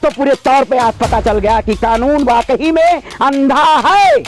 तो पूरे तौर पे आज पता चल गया कि कानून वाकई में अंधा है।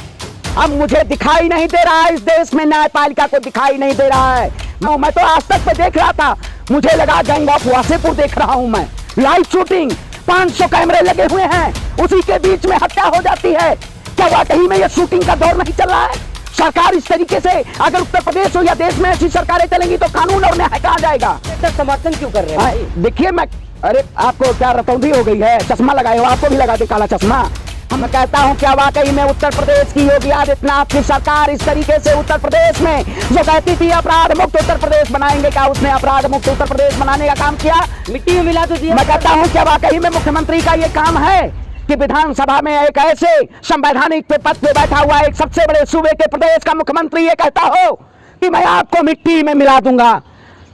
अब मुझे दिखाई नहीं दे रहा है, इस देश में न्यायपालिका को दिखाई नहीं दे रहा है। मैं तो आज तक पे देख रहा था, मुझे लगा गैंग ऑफ वासेपुर देख रहा हूं मैं। लाइव शूटिंग, 500 कैमरे लगे हुए हैं, उसी के बीच में हत्या हो जाती है। क्या वाकई में ये शूटिंग का दौर नहीं चल रहा है? सरकार इस तरीके से अगर उत्तर प्रदेश हो या देश में ऐसी सरकारें चलेंगी तो कानून और न्याय कहां जाएगा? समर्थन क्यों कर रहे हैं? देखिए मैं, अरे आपको क्या रतौंधी हो गई है? चश्मा लगाए हो, आपको भी लगा दे काला चश्मा। मैं कहता हूं क्या वाकई में उत्तर प्रदेश की योगी आदित्यनाथ की सरकार इस तरीके से उत्तर प्रदेश में जो कहती थी अपराध मुक्त उत्तर प्रदेश बनाएंगे, क्या उसने अपराध मुक्त उत्तर प्रदेश बनाने का काम किया? मिट्टी में मिला तो दिया। मैं कहता हूं क्या वाकई में मुख्यमंत्री का ये काम है कि विधानसभा में एक ऐसे संवैधानिक पद पे बैठा हुआ एक सबसे बड़े सूबे के प्रदेश का मुख्यमंत्री ये कहता हो कि मैं आपको मिट्टी में मिला दूंगा?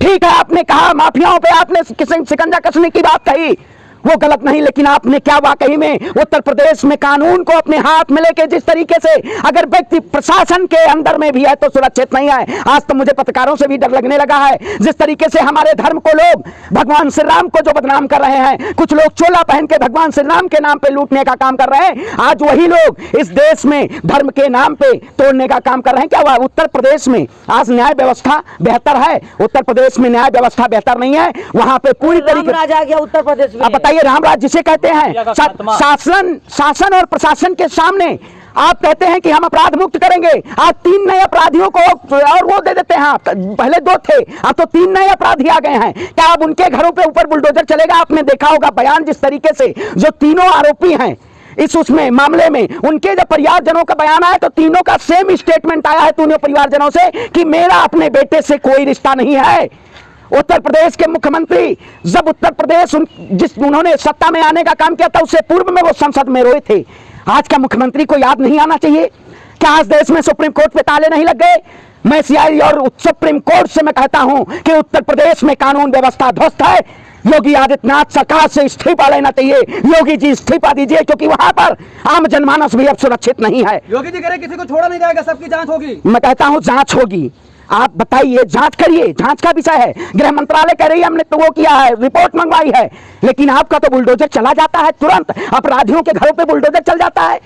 ठीक है, आपने कहा माफियाओं पे आपने शिकंजा कसने की बात कही, वो गलत नहीं, लेकिन आपने क्या वाकई में उत्तर प्रदेश में कानून को अपने हाथ में लेके जिस तरीके से अगर व्यक्ति प्रशासन के अंदर में भी है तो सुरक्षित नहीं है। आज तो मुझे पत्रकारों से भी डर लगने लगा है, जिस तरीके से हमारे धर्म को लोग भगवान श्री राम को जो बदनाम कर रहे हैं, कुछ लोग चोला पहन के भगवान श्री राम के नाम पे लूटने का काम कर रहे हैं। आज वही लोग इस देश में धर्म के नाम पे तोड़ने का काम कर रहे हैं। क्या उत्तर प्रदेश में आज न्याय व्यवस्था बेहतर है? उत्तर प्रदेश में न्याय व्यवस्था बेहतर नहीं है, वहां पे पूरी तरीके राज आ गया उत्तर प्रदेश में। ये रामराज जिसे कहते हैं, शासन और प्रशासन के सामने आप कहते हैं कि हम अपराध मुक्त करेंगे। आज 3 नए अपराधियों को और वो दे देते हैं, पहले 2 थे, अब तो 3 नए अपराधी आ गए हैं। क्या अब उनके घरों पे ऊपर बुलडोजर चलेगा? आपने देखा होगा बयान जिस तरीके से जो तीनों आरोपी हैं इस उसमें मामले में, उनके जब परिवारजनों का बयान आया तो तीनों का सेम स्टेटमेंट आया है तीनों परिवारजनों से कि मेरा अपने बेटे से कोई रिश्ता नहीं है। उत्तर प्रदेश के मुख्यमंत्री जब उत्तर प्रदेश उन्होंने सत्ता में आने का काम किया था, उससे पूर्व में वो संसद में रोए थे। आज का मुख्यमंत्री को याद नहीं आना चाहिए? क्या आज देश में सुप्रीम कोर्ट पे ताले नहीं लग गए? मैं सीआईडी और सुप्रीम कोर्ट से मैं कहता हूं कि उत्तर प्रदेश में कानून व्यवस्था ध्वस्त है। योगी आदित्यनाथ सरकार से इस्तीफा लेना चाहिए। योगी जी इस्तीफा दीजिए, क्योंकि वहां पर आम जनमानस भी अब सुरक्षित नहीं है। योगी जी कह रहे किसी को छोड़ा नहीं जाएगा, सबकी जांच होगी। मैं कहता हूं जांच होगी, आप बताइए, जांच करिए, जांच का विषय है। गृह मंत्रालय कह रही है हमने तो वो किया है, रिपोर्ट मंगवाई है, लेकिन आपका तो बुलडोजर चला जाता है, तुरंत अपराधियों के घरों पे बुलडोजर चल जाता है।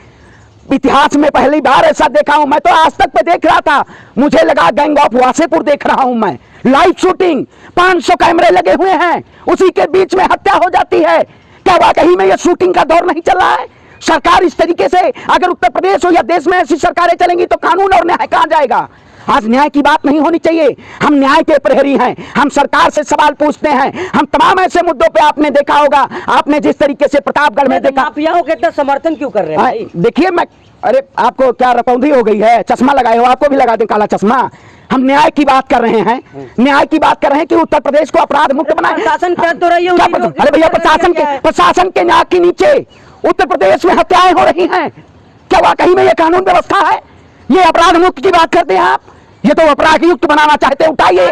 इतिहास में पहली बार ऐसा देखा हूं। मैं तो आज तक पे देख रहा था, मुझे लगा गैंग ऑफ वासेपुर देख रहा हूं मैं। लाइव शूटिंग, 500 कैमरे लगे हुए हैं, उसी के बीच में हत्या हो जाती है। क्या वाकई में ये शूटिंग का दौर नहीं चल रहा है? सरकार इस तरीके से अगर उत्तर प्रदेश हो या देश में ऐसी सरकारें चलेंगी तो कानून और न्याय कहां जाएगा? आज न्याय की बात नहीं होनी चाहिए। हम न्याय के प्रहरी हैं, हम सरकार से सवाल पूछते हैं। हम तमाम ऐसे मुद्दों पे आपने देखा होगा, आपने जिस तरीके से प्रतापगढ़ में देखा। माफियाओं के इतना समर्थन क्यों कर रहे हैं? देखिए मैं, अरे आपको क्या रतौंधी हो गई है? चश्मा लगाए हो, आपको भी लगा दें काला चश्मा। हम न्याय की बात कर रहे हैं, न्याय की बात कर रहे हैं कि उत्तर प्रदेश को अपराध मुक्त बनाए। प्रशासन क्या तो रही है? अरे भैया, प्रशासन के नाक के नीचे उत्तर प्रदेश में हत्याएं हो रही हैं। क्या वाकई में ये कानून व्यवस्था है? ये अपराध मुक्त की बात करते हैं आप? ये तो अपराध युक्त बनाना चाहते हैं। उठाइए।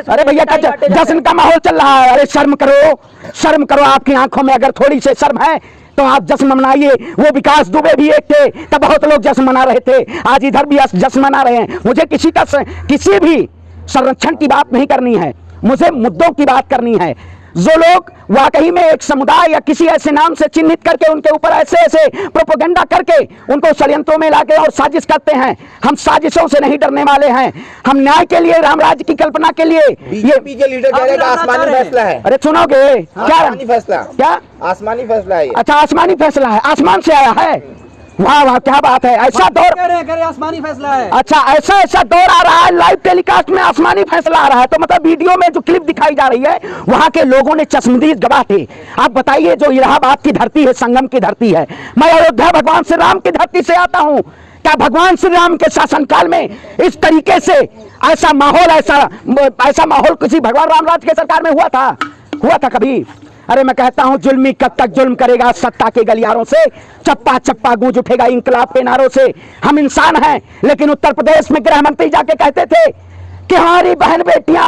अरे भैया, जश्न का माहौल चल रहा है। अरे शर्म करो, शर्म करो। आपकी आंखों में अगर थोड़ी सी शर्म है तो आप जश्न मनाइए। वो विकास दुबे भी एक थे, तब बहुत लोग जश्न मना रहे थे, आज इधर भी जश्न मना रहे हैं। मुझे किसी भी संरक्षण की बात नहीं करनी है, मुझे मुद्दों की बात करनी है। जो लोग वाकई में एक समुदाय या किसी ऐसे नाम से चिन्हित करके उनके ऊपर ऐसे ऐसे प्रोपेगेंडा करके उनको षड्यंत्रों में लाके और साजिश करते हैं, हम साजिशों से नहीं डरने वाले हैं। हम न्याय के लिए, रामराज्य की कल्पना के लिए। बीजेपी के लीडर कह रहे हैं आसमानी फैसला है। अरे सुनोगे क्या? आसमानी फैसला, क्या आसमानी फैसला है? अच्छा, आसमानी फैसला है, आसमान से आया है। वाह वाह, क्या बात है। ऐसा दौर कह रहे आसमानी फैसला है। अच्छा, ऐसा दौर आ रहा है, लाइव टेलीकास्ट में आसमानी फैसला आ रहा है। तो मतलब वीडियो में जो क्लिप दिखाई जा रही है, वहां के लोगों ने चश्मदीद गवाह थे। आप बताइए, जो इलाहाबाद की धरती है, संगम की धरती है, मैं अयोध्या भगवान श्री राम की धरती से आता हूं। क्या भगवान श्री राम के शासनकाल में इस तरीके से ऐसा माहौल किसी भगवान रामराज के सरकार में हुआ था कभी? अरे मैं कहता हूं, जुल्मी कब तक जुल्म करेगा सत्ता के गलियारों से? चप्पा चप्पा गूंज उठेगा इंकलाब के नारों से। हम इंसान हैं, लेकिन उत्तर प्रदेश में गृह मंत्री जाके कहते थे कि हमारी बहन बेटियां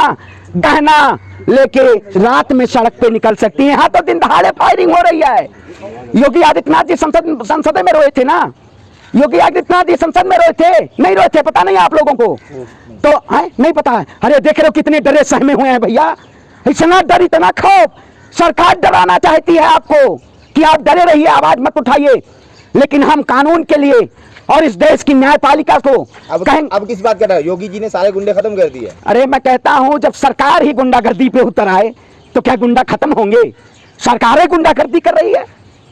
गहना लेके रात में सड़क पे निकल सकती हैं। यहाँ तो दिन दहाड़े फायरिंग हो रही है। योगी आदित्यनाथ जी संसद में रोए थे ना? योगी आदित्यनाथ जी संसद में रोए थे? नहीं रोए थे? पता नहीं आप लोगों को? तो है नहीं पता है? अरे देख रहे हो कितने डरे सहमे हुए हैं भैया, इतना डर, इतना खौफ। सरकार डराना चाहती है आपको कि आप डरे रहिए, आवाज मत उठाइए, लेकिन हम कानून के लिए और इस देश की न्यायपालिका को अब किस बात कर रहे हो? योगी जी ने सारे गुंडे खत्म कर दिए। अरे मैं कहता हूं जब सरकार ही गुंडागर्दी पे उतर आए तो क्या गुंडा खत्म होंगे? सरकारें गुंडागर्दी कर रही है,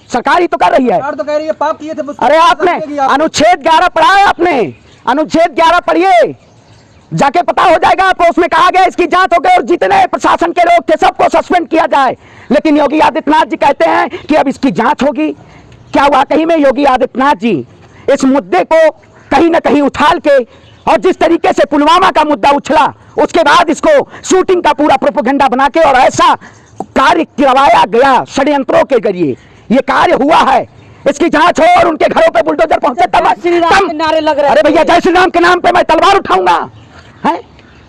सरकार ही तो कर रही है। सरकार तो कह रही है पाप किए थे अरे आपने अनुच्छेद 11 पढ़ा है? आपने अनुच्छेद 11 पढ़िए, जाके पता हो जाएगा आपको। उसमें कहा गया इसकी जांच हो गई और जितने प्रशासन के लोग थे सबको सस्पेंड किया जाए। लेकिन योगी आदित्यनाथ जी कहते हैं कि अब इसकी जांच होगी। क्या वाकई में योगी आदित्यनाथ जी इस मुद्दे को कहीं ना कहीं उछाल के, और जिस तरीके से पुलवामा का मुद्दा उछला उसके बाद इसको शूटिंग का पूरा प्रोपेगेंडा बना के और ऐसा कार्य करवाया गया षड्यंत्रों के जरिए, ये कार्य हुआ है, इसकी जांच हो और उनके घरों पे बुलडोजर पहुंचे तब श्री राम के नारे लग रहे हैं। अरे भैया जय श्री राम के नाम पे मैं तलवार उठाऊंगा, है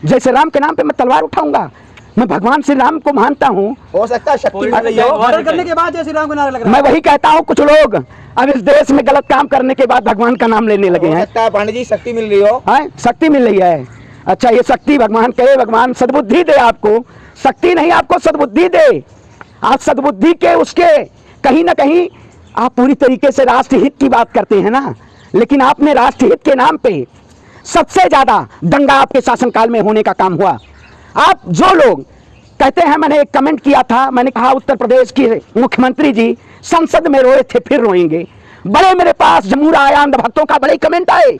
जय श्री राम के नाम पे मैं तलवार उठाऊंगा। मैं भगवान श्री राम को मानता हूँ। हो सकता है शक्ति मिल रही हो। ऑर्डर करने के बाद जय श्री राम के नारे लग रहा मैं वही कहता हूँ कुछ लोग अब इस देश में गलत काम करने के बाद भगवान का नाम लेने लगे हो हैं। सकता है पांडे जी शक्ति मिल रही हो। है शक्ति मिल रही है। अच्छा ये शक्ति भगवान कहे, भगवान सद्बुद्धि दे आपको, शक्ति नहीं आपको सद्बुद्धि दे। आप सद्बुद्धि के उसके कहीं ना कहीं आप पूरी तरीके से राष्ट्रहित की बात करते हैं ना, लेकिन आपने राष्ट्रहित के नाम पे सबसे ज्यादा दंगा आपके शासनकाल में होने का काम हुआ। आप जो लोग कहते हैं, मैंने एक कमेंट किया था, मैंने कहा उत्तर प्रदेश के मुख्यमंत्री जी संसद में रोए थे फिर रोएंगे। बड़े मेरे पास जमूरा आया अंध भक्तों का, बड़े कमेंट आए,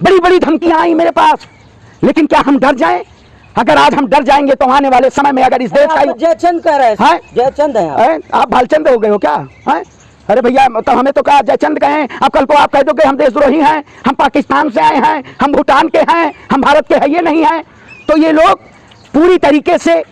बड़ी बड़ी धमकियां आई मेरे पास, लेकिन क्या हम डर जाएं? अगर आज हम डर जाएंगे तो आने वाले समय में अगर इस देश का जयचंद कह रहे हैं, जयचंद है आप भालचंद हो गए हो क्या? है अरे भैया तो हमें तो कहा जयचंद कहें, अब कल को आप कह दो कि हम देशद्रोही हैं, हम पाकिस्तान से आए हैं, हम भूटान के हैं, हम भारत के हैं, ये नहीं है। तो ये लोग पूरी तरीके से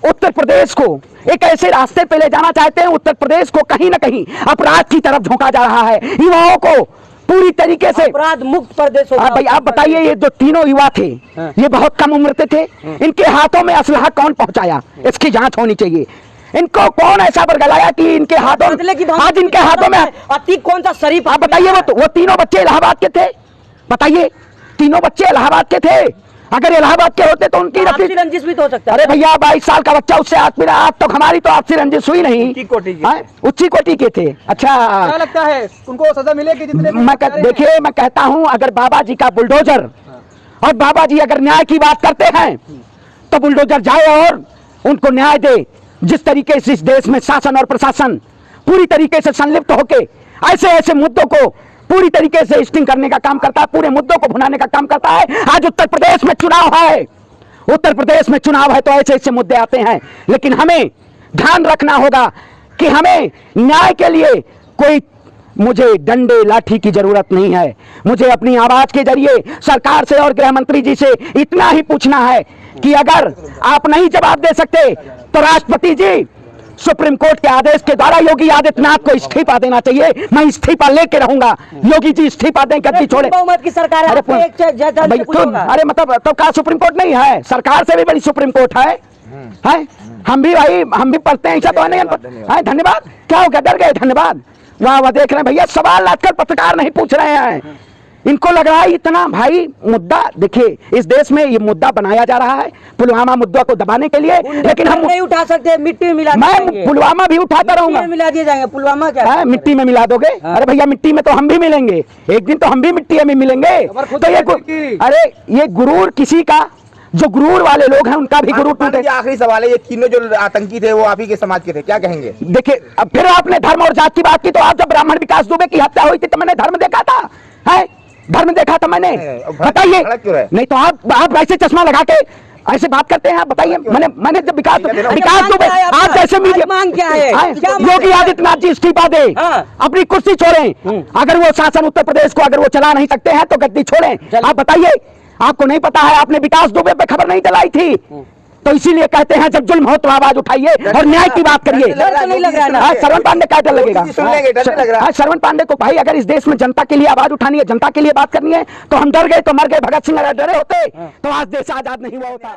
उत्तर प्रदेश को एक ऐसे रास्ते पे ले जाना चाहते हैं, उत्तर प्रदेश को कहीं ना कहीं अपराध की तरफ झोंका जा रहा है, युवाओं को पूरी तरीके से अपराध मुक्त प्रदेश हो। भाई आप बताइए, ये जो तीनों युवा थे ये बहुत कम उम्र के थे, इनके हाथों में असलहा कौन पहुंचाया? इसकी जांच होनी चाहिए। इनको कौन ऐसा बरगलाया कि इनके हाथों आज इनके हाथों में अति कौन सा शरीफ? आप बताइए, वो तीनों बच्चे इलाहाबाद के थे, बताइए तीनों बच्चे इलाहाबाद के थे। अगर इलाहाबाद के होते तो उनकी रंजिश भी तो हो सकता है। अरे भैया 22 साल का बच्चा उससे आज मिला, आज तो हमारी तो आपसी रंजिश हुई नहीं, उच्ची कोटि के थे। अच्छा क्या लगता है उनको सजा मिलेगी? जितने देखिए मैं कहता हूं अगर बाबा जी का बुलडोजर और बाबा जी अगर न्याय की बात करते हैं तो बुलडोजर जाए और उनको न्याय दे। जिस तरीके से इस देश में शासन और प्रशासन पूरी तरीके से संलिप्त होके ऐसे ऐसे मुद्दों को पूरी तरीके से स्टिंग करने का काम करता है, पूरे मुद्दों को भुनाने का काम करता है। आज उत्तर प्रदेश में चुनाव है, उत्तर प्रदेश में चुनाव है तो ऐसे ऐसे मुद्दे आते हैं, लेकिन हमें ध्यान रखना होगा कि हमें न्याय के लिए कोई मुझे डंडे लाठी की जरूरत नहीं है। मुझे अपनी आवाज के जरिए सरकार से और गृह मंत्री जी से इतना ही पूछना है कि अगर आप नहीं जवाब दे सकते तो राष्ट्रपति जी सुप्रीम कोर्ट के आदेश के द्वारा योगी आदित्यनाथ को इस्तीफा देना चाहिए। मैं इस्तीफा लेके रहूंगा, योगी जी इस्तीफा दें, गद्दी छोड़े। बहुमत की सरकार है, अरे मतलब तो क्या सुप्रीम कोर्ट नहीं है? सरकार से भी बड़ी सुप्रीम कोर्ट है। हम भी भाई हम भी पढ़ते हैं, ऐसा तो नहीं है। धन्यवाद, क्या हो गया, डर गए? धन्यवाद, वाह वाह। देख रहे हैं भैया, सवाल आजकल पत्रकार नहीं पूछ रहे हैं, इनको लग रहा है इतना भाई मुद्दा। देखिए इस देश में ये मुद्दा बनाया जा रहा है पुलवामा मुद्दा को दबाने के लिए, लेकिन हम नहीं उठा सकते, मिट्टी में मिला मैं पुलवामा भी उठाता रहूंगा। मिला दिए जाएंगे, पुलवामा क्या है? मिट्टी में मिला दोगे? अरे भैया मिट्टी में तो हम भी मिलेंगे, एक दिन तो हम भी मिट्टी में मिलेंगे। तो ये अरे ये गुरूर किसी का, जो गुरूर वाले लोग हैं उनका भी गुरूर टूटे। आखिरी सवाल है, ये तीनों जो आतंकी थे वो आप ही के समाज के थे, क्या कहेंगे? देखिए अब फिर आपने धर्म और जात की बात की, तो आप जब ब्राह्मण विकास दुबे की हत्या हुई थी तो मैंने धर्म देखा था, है धर्म देखा था मैंने, बताइए। नहीं तो आप ऐसे चश्मा लगा के ऐसे बात करते हैं, आप बताइए। मैंने जब विकास दुबे आप जैसे मीडिया मांग क्या है? योगी आदित्यनाथ जी इस्तीफा दे, अपनी कुर्सी छोड़ें। अगर वो शासन उत्तर प्रदेश को अगर वो चला नहीं सकते हैं तो गद्दी छोड़ें। आप बताइए, आपको नहीं पता है? आपने विकास दुबे पे खबर नहीं चलाई थी, तो इसीलिए कहते हैं जब जुल्म हो तो आवाज उठाइए और न्याय की बात करिए। श्रवण पांडे क्या डर लगेगा? श्रवण पांडे को भाई अगर इस देश में जनता के लिए आवाज उठानी है, जनता के लिए बात करनी है, तो हम डर गए तो मर गए। भगत सिंह अगर डरे होते तो आज देश आजाद नहीं हुआ होता।